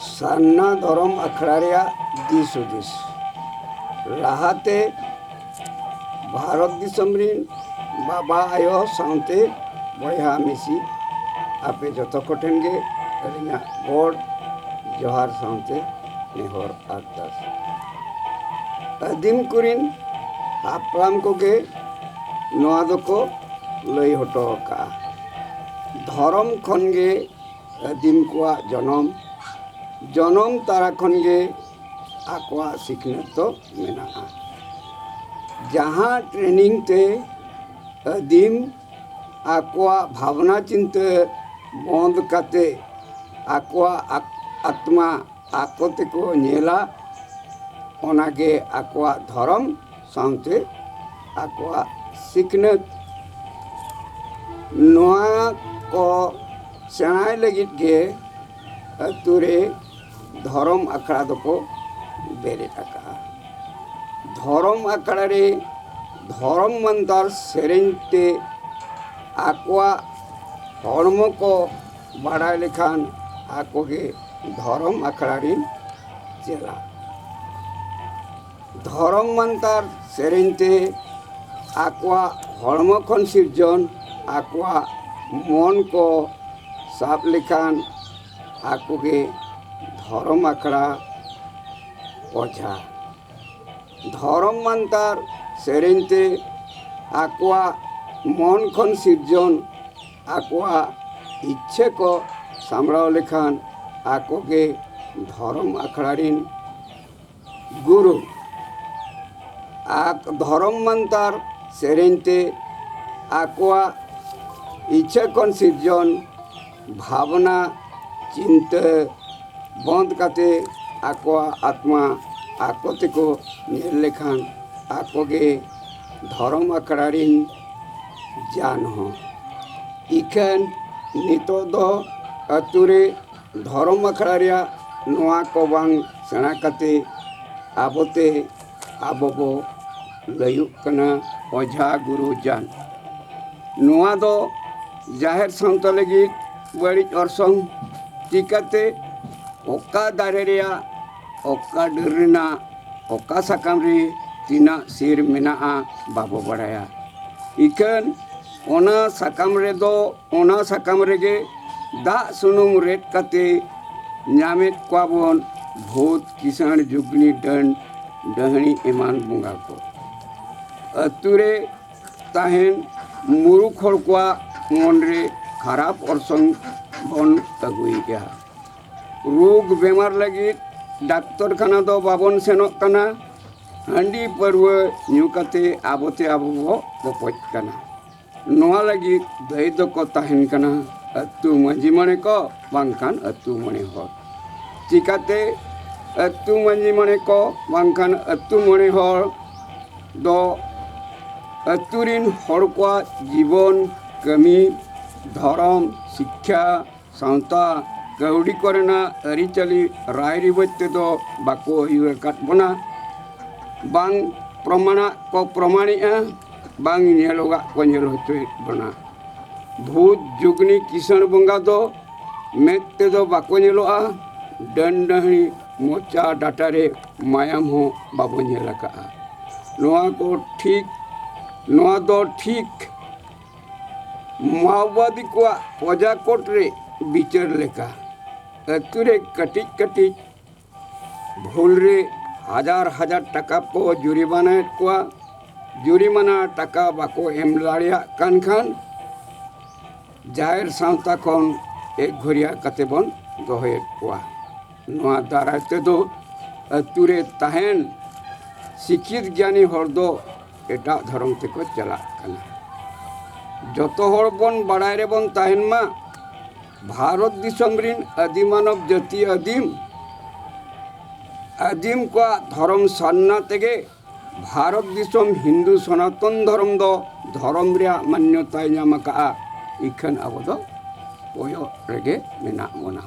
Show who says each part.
Speaker 1: सारना धरम अखड़ा दिस हुदिस लाहाते भारत दिसम रिन बाबा आयो साउते बया मिसी आपे जतो कोठेन गे अलिना गोड जोहार साउते नेहर आरदास आदिम कुरिन हापराम कोगे नोआ दको लई हटो का धरम खनगे आदिम कोआ जनम तारा खनगे आकोआ सिखनत तो मेना जहाँ ट्रेनिंग ते आदिम आकोआ भावना चिंता बंद काते आकोआ आत्मा आको तेको नेला ओनागे आकोआ धर्म साउते आकोआ सिखनत नोआ को सेणाय लगित गे अतुरे धरम अखड़ा दको बेरे टाका धरम अखड़ा रे धरम मंदार सेरेंते आकोआ हड़मो को बाड़ा लेखान आकोगे धरम अखड़ा रे चेला धरम मंदार सेरेंते आकोआ हड़मो खन सिरजन आकोआ मन को साफ लेखान आकोगे धरम अखड़ा ओझा धरम मंतार सेरेंते आकोआ मन खन सिरजन आकोआ इच्छे को सामलाव लेखान आकोगे धरम अखड़ा रिन गुरु आक धरम मंतार सेरेंते आकोआ इच्छे खन सिरजन भावना चिंता बंद काते आकोआ आत्मा आको तेको नेल लेखान आकोगे धरम अखड़ा रिन जान हो इखन नितो दो अतुरे धरम अखड़ा रिया नोआ को बांग सेना काते आबोते आबोबो लयुक कना ओझा गुरु जान नोआ दो जाहिर संत लगी बड़ी अर्संग चिकाते ओका दारे रिया ओका डरना ओका साकाम रे तीना सिर मेना बाबो बड़ाया इकन ओना साकाम रे दो ओना साकाम रेगे दा सुनुम रेट काते न्यामेत क्वाबन भूत किसान जुगनी डन डहनी एमान बुंगा को अतुरे ताहेन मुरुख हर कोआ मन रे खराब अर्संग बन अगुई गया रोग बेमार लगी डाक्टर खाना दो बाबन सेनोक कना हांडी परवे न्यू काते आबोते आबो बपज कना नोआ लगी दई दो को ताहेन कना अतु मंजी मने को बांखान अतु मने हो चिकाते अतु मंजी मने को बांखान अतु मने हो दो अतुरिन हर को जीवन कमी धर्म शिक्षा सावता कौड़ी करना अरिचाली राय रिबते दो बाको हुए काटबना बांग प्रमाणा को प्रमाणिया बांग नेलोगा को नेल होते बना भूत जुगनी किसान बंगा दो मेते दो बाको नेलोआ डंडहनी मोचा डाटारे मायाम हो बाबो नेलका नोआ को ठीक नोआ दो ठीक माओवादी को प्रजा कोर्ट रे विचार लेका अतुरे कटिज कटिज भूल रे हजार हजार टका को जुर्माना को जुर्माना टका बाको एम लाड़िया कान खान जाहिर सावता खन एक घरिया कते बन दोहे को नोआ दाराते दो अतुरे ताहेन शिक्षित ज्ञानी हर दो एटा धर्म ते को चला कना जतो हर बन बड़ाय रे बन ताहेन मा भारत दिसम रिन आदि मानव जाति आदिम को धर्म सान्ना तेगे भारत दिसम हिंदू सनातन धर्म दो धर्म रे मान्यता नामका इखन अब दो ओयो रेगे मेना मोना।